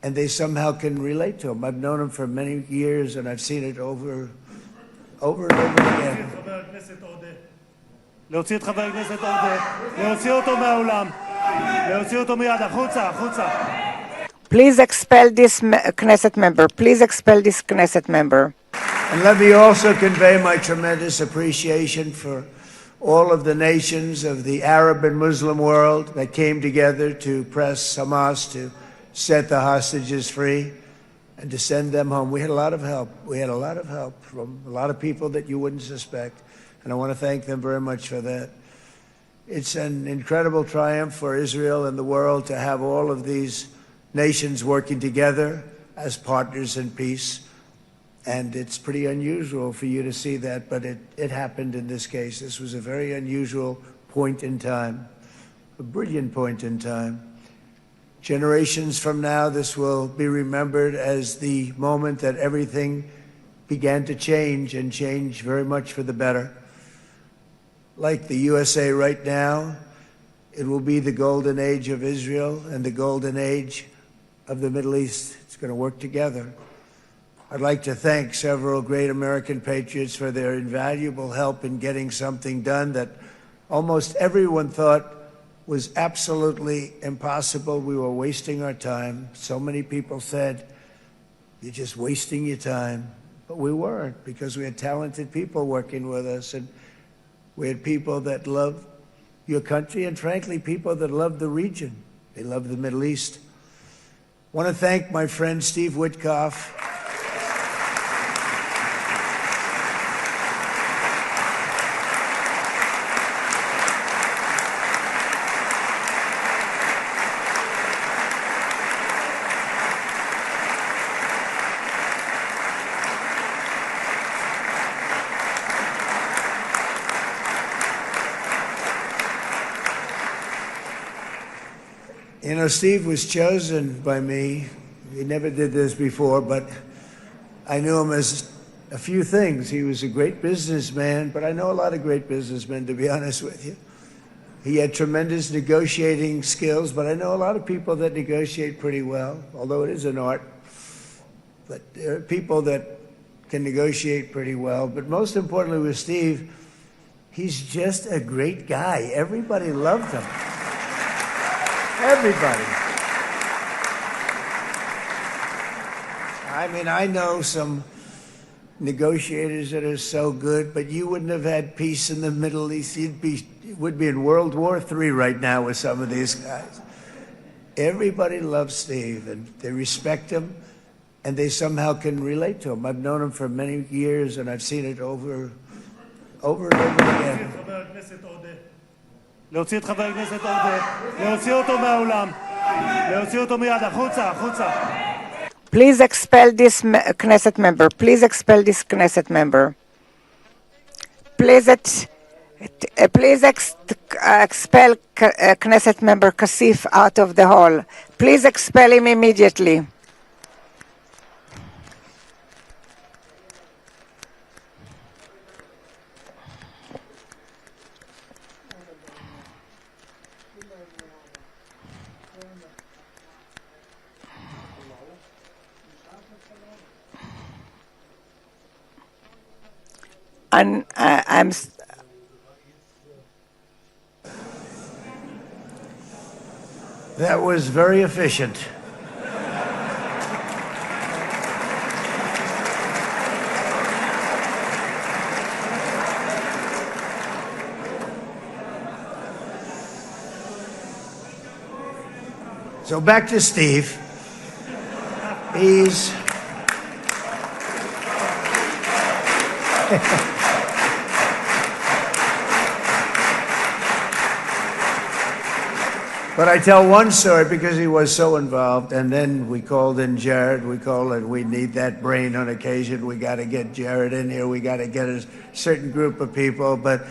and they somehow can relate to him. I've known him for many years, and I've seen it over and over again. להוציא את חבר הכנסת עודה, להוציא אותו מהאולם, להוציא אותו מיד, החוצה, החוצה. Please expel this Knesset member. Please expel this Knesset member. And let me also convey my tremendous appreciation for all of the nations of the Arab and Muslim world that came together to press Hamas to set the hostages free and to send them home. We had a lot of help. We had a lot of help from a lot of people that you wouldn't suspect, and I want to thank them very much for that. It's an incredible triumph for Israel and the world to have all of these nations working together as partners in peace. And it's pretty unusual for you to see that, but it happened in this case. This was a very unusual point in time, a brilliant point in time. Generations from now, this will be remembered as the moment that everything began to change, and change very much for the better. Like the USA right now, it will be the golden age of Israel and the golden age of the Middle East. It's going to work together. I'd like to thank several great American patriots for their invaluable help in getting something done that almost everyone thought was absolutely impossible. We were wasting our time. So many people said, you're just wasting your time. But we weren't, because we had talented people working with us, and we had people that loved your country, and frankly, people that loved the region. They loved the Middle East. I want to thank my friend Steve Witkoff. You know, Steve was chosen by me. He never did this before, but I knew him as a few things. He was a great businessman, but I know a lot of great businessmen, to be honest with you. He had tremendous negotiating skills, but I know a lot of people that negotiate pretty well, although it is an art. But there are people that can negotiate pretty well. But most importantly with Steve, he's just a great guy. Everybody loved him. Everybody. I mean, I know some negotiators that are so good, but you wouldn't have had peace in the Middle East. You would be in World War III right now with some of these guys. Everybody loves Steve, and they respect him, and they somehow can relate to him. I've known him for many years, and I've seen it over and over again. להוציא את חבר הכנסת עודה, להוציא אותו מהאולם, להוציא אותו מיד, החוצה, החוצה. Please expel this Knesset member. Please expel this Knesset member. Please expel Knesset member Kasif out of the hall. Please expel him immediately. And That was very efficient. So back to Steve. He's But I tell one story because he was so involved, and then we called in Jared. We need that brain on occasion. We got to get Jared in here. We got to get a certain group of people. But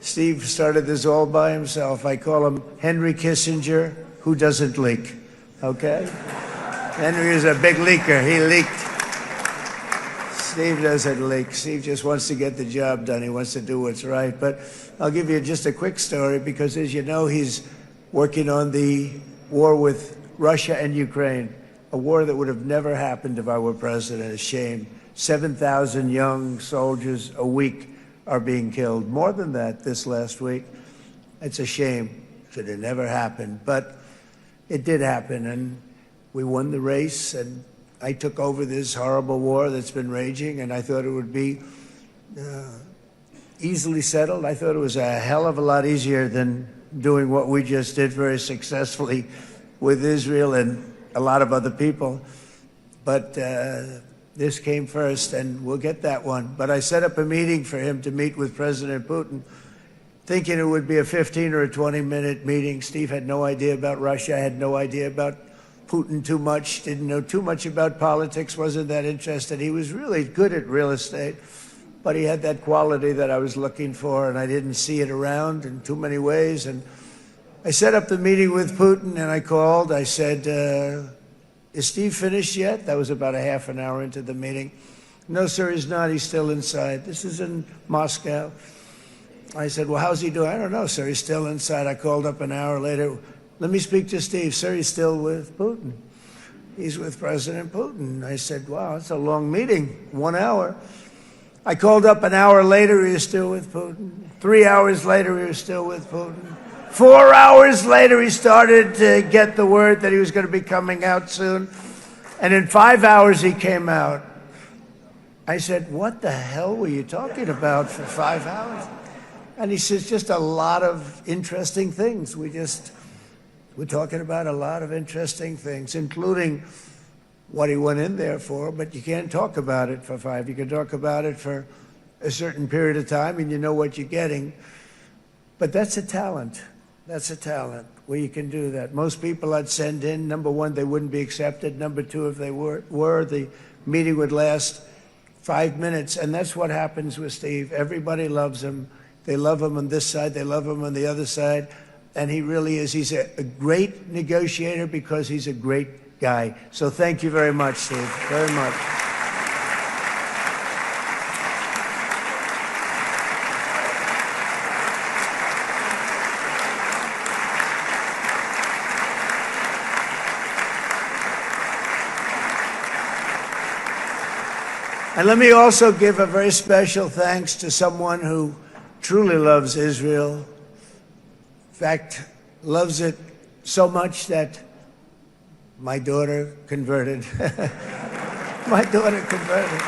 Steve started this all by himself. I call him Henry Kissinger, who doesn't leak. Okay? Henry is a big leaker. He leaked. Steve doesn't leak. Steve just wants to get the job done. He wants to do what's right. But I'll give you just a quick story because, as you know, he's working on the war with Russia and Ukraine. a war that would have never happened if I were president. A shame. 7,000 young soldiers a week are being killed. More than that this last week. It's a shame. Should have never happened. But it did happen, and we won the race, and I took over this horrible war that's been raging, and I thought it would be easily settled. I thought it was a hell of a lot easier than doing what we just did very successfully with Israel and a lot of other people. But this came first, and we'll get that one. But I set up a meeting for him to meet with President Putin, thinking it would be a 15 or a 20-minute meeting. Steve had no idea about Russia, had no idea about Putin too much, didn't know too much about politics, wasn't that interested. He was really good at real estate, but he had that quality that I was looking for, and I didn't see it around in too many ways. And I set up the meeting with Putin, and I called. I said, is Steve finished yet? That was about a half an hour into the meeting. No, sir, he's not. He's still inside. This is in Moscow. I said, well, how's he doing? I don't know, sir. He's still inside. I called up an hour later. Let me speak to Steve. Sir, he's still with Putin. He's with President Putin. I said, wow, it's a long meeting, 1 hour. I called up an hour later. He was still with Putin. 3 hours later, he was still with Putin. 4 hours later, he started to get the word that he was going to be coming out soon. And in 5 hours, he came out. I said, what the hell were you talking about for 5 hours? And he says, just a lot of interesting things. We're talking about a lot of interesting things, including what he went in there for, but you can't talk about it for 5. You can talk about it for a certain period of time, and you know what you're getting. But that's a talent. That's a talent where you can do that. Most people I'd send in, number one, they wouldn't be accepted. Number two, if they were, the meeting would last 5 minutes. And that's what happens with Steve. Everybody loves him. They love him on this side. They love him on the other side. And he really is. He's a great negotiator because he's a great guy. So thank you very much, Steve. Very much. And let me also give a very special thanks to someone who truly loves Israel. In fact, loves it so much that my daughter converted. My daughter converted.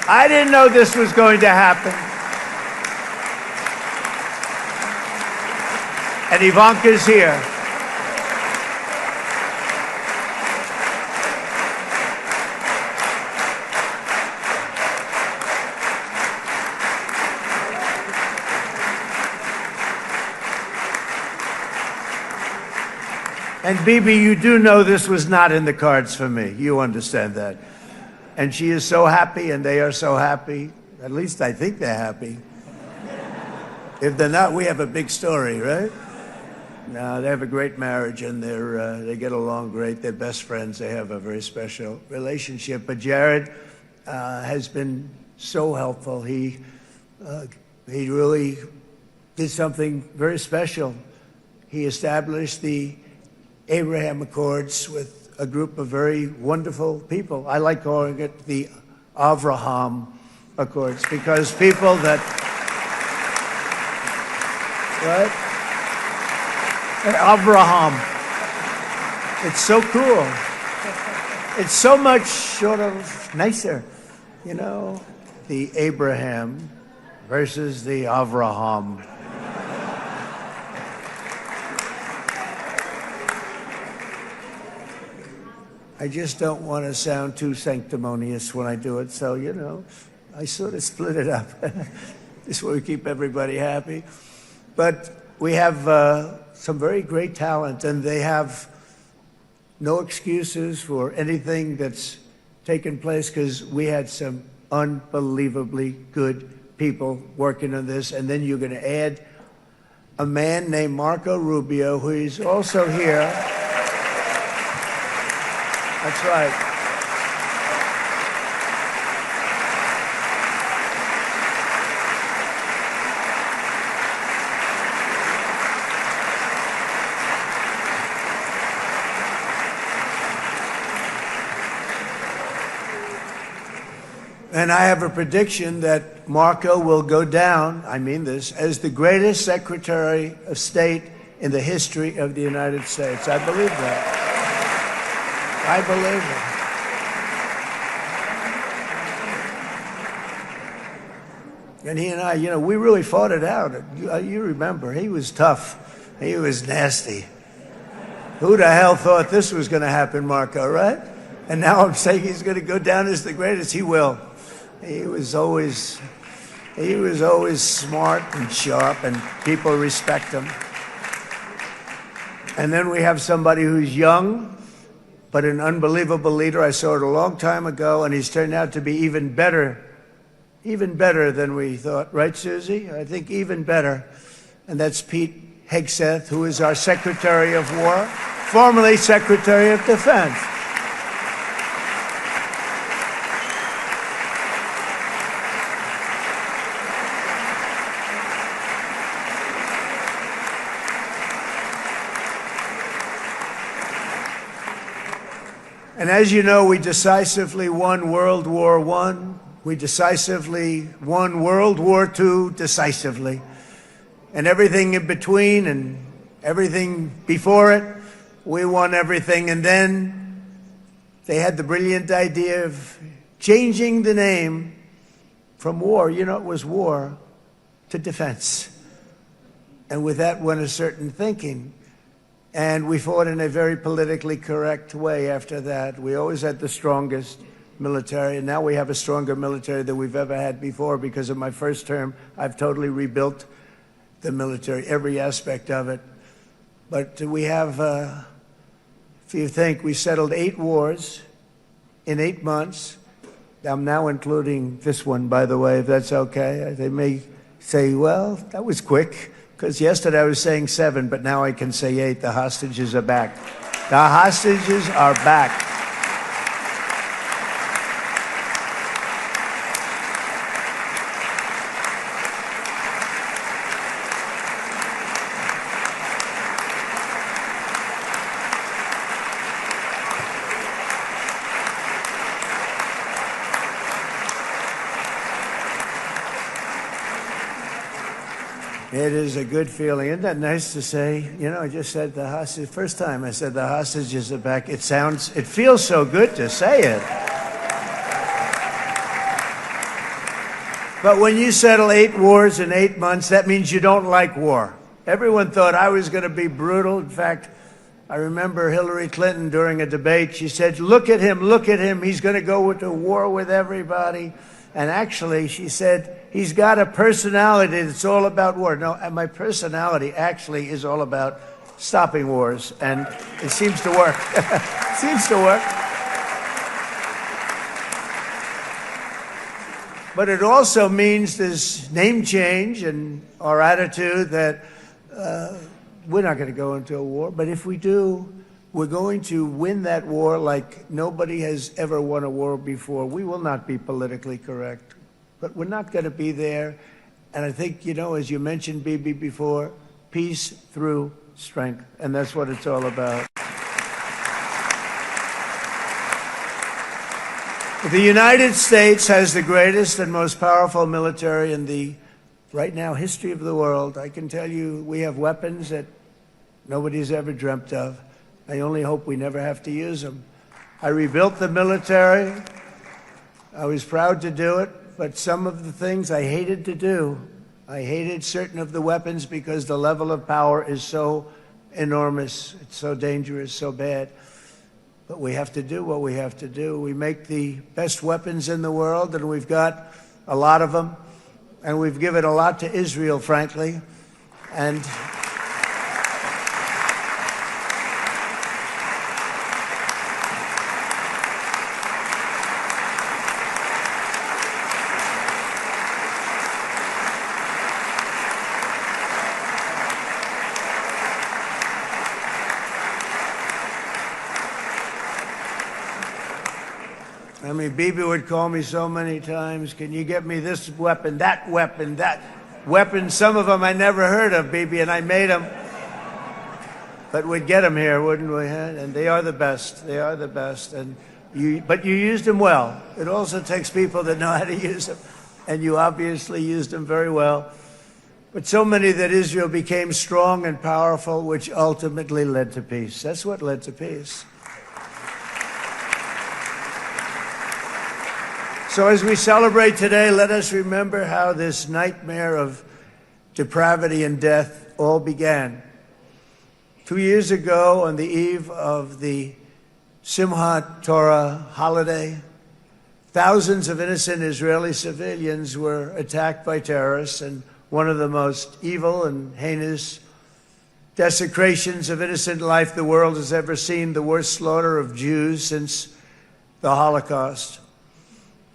I didn't know this was going to happen. And Ivanka's here. And Bibi, you do know this was not in the cards for me. You understand that. And she is so happy, and they are so happy. At least I think they're happy. If they're not, we have a big story, right? No, they have a great marriage, and they get along great. They're best friends. They have a very special relationship. But Jared has been so helpful. He really did something very special. He established the Abraham Accords with a group of very wonderful people. I like calling it the Avraham Accords because people that, right? Avraham. It's so cool. It's so much sort of nicer, you know, the Abraham versus the Avraham. I just don't want to sound too sanctimonious when I do it, so, you know, I sort of split it up. This way we keep everybody happy. But we have some very great talent, and they have no excuses for anything that's taken place because we had some unbelievably good people working on this. And then you're going to add a man named Marco Rubio, who is also here. That's right. And I have a prediction that Marco will go down, I mean this, as the greatest Secretary of State in the history of the United States. I believe that. I believe it. And he and I, we really fought it out. You remember, he was tough. He was nasty. Who the hell thought this was going to happen, Marco, right? And now I'm saying he's going to go down as the greatest. He will. He was always smart and sharp, and people respect him. And then we have somebody who's young, but an unbelievable leader. I saw it a long time ago, and he's turned out to be even better than we thought. Right, Susie? I think even better. And that's Pete Hegseth, who is our Secretary of War, formerly Secretary of Defense. And as you know, we decisively won World War I. We decisively won World War II decisively. And everything in between and everything before it, we won everything. And then they had the brilliant idea of changing the name from war, it was war, to defense. And with that went a certain thinking. And we fought in a very politically correct way after that. We always had the strongest military, and now we have a stronger military than we've ever had before. Because of my first term, I've totally rebuilt the military, every aspect of it. But we have, if you think, we settled 8 wars in 8 months. I'm now including this one, by the way, if that's okay. They may say, well, that was quick. Because yesterday I was saying 7, but now I can say 8. The hostages are back. The hostages are back. It is a good feeling. Isn't that nice to say? I just said the hostage. First time I said the hostages are back. It feels so good to say it. But when you settle 8 wars in 8 months, that means you don't like war. Everyone thought I was going to be brutal. In fact, I remember Hillary Clinton during a debate, she said, look at him. He's going to go to war with everybody. And actually, she said, he's got a personality that's all about war. No, and my personality actually is all about stopping wars. And it seems to work. It seems to work. But it also means this name change and our attitude that we're not going to go into a war. But if we do, we're going to win that war like nobody has ever won a war before. We will not be politically correct, but we're not going to be there. And I think, as you mentioned, Bibi, before, peace through strength. And that's what it's all about. The United States has the greatest and most powerful military in the, right now, history of the world. I can tell you we have weapons that nobody's ever dreamt of. I only hope we never have to use them. I rebuilt the military. I was proud to do it, but some of the things I hated to do. I hated certain of the weapons because the level of power is so enormous. It's so dangerous, so bad. But we have to do what we have to do. We make the best weapons in the world, and we've got a lot of them. And we've given a lot to Israel, frankly. And Bibi would call me so many times, can you get me this weapon, that weapon, that weapon? Some of them I never heard of, Bibi, and I made them. But we'd get them here, wouldn't we? And they are the best. They are the best. And But you used them well. It also takes people that know how to use them, and you obviously used them very well. But so many that Israel became strong and powerful, which ultimately led to peace. That's what led to peace. So as we celebrate today, let us remember how this nightmare of depravity and death all began. 2 years ago, on the eve of the Simchat Torah holiday, thousands of innocent Israeli civilians were attacked by terrorists, and one of the most evil and heinous desecrations of innocent life the world has ever seen, the worst slaughter of Jews since the Holocaust.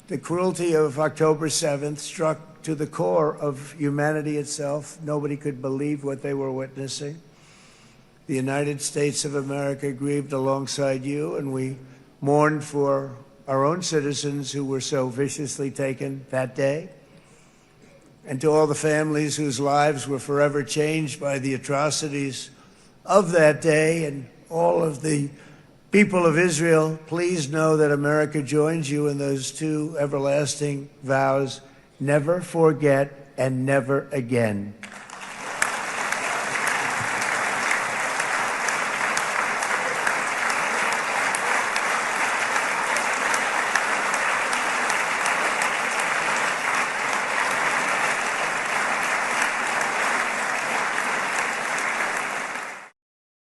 The cruelty of October 7th struck to the core of humanity itself. Nobody could believe what they were witnessing. The United States of America grieved alongside you, and we mourned for our own citizens who were so viciously taken that day. And to all the families whose lives were forever changed by the atrocities of that day, and all of the people of Israel, please know that America joins you in those two everlasting vows: never forget and never again.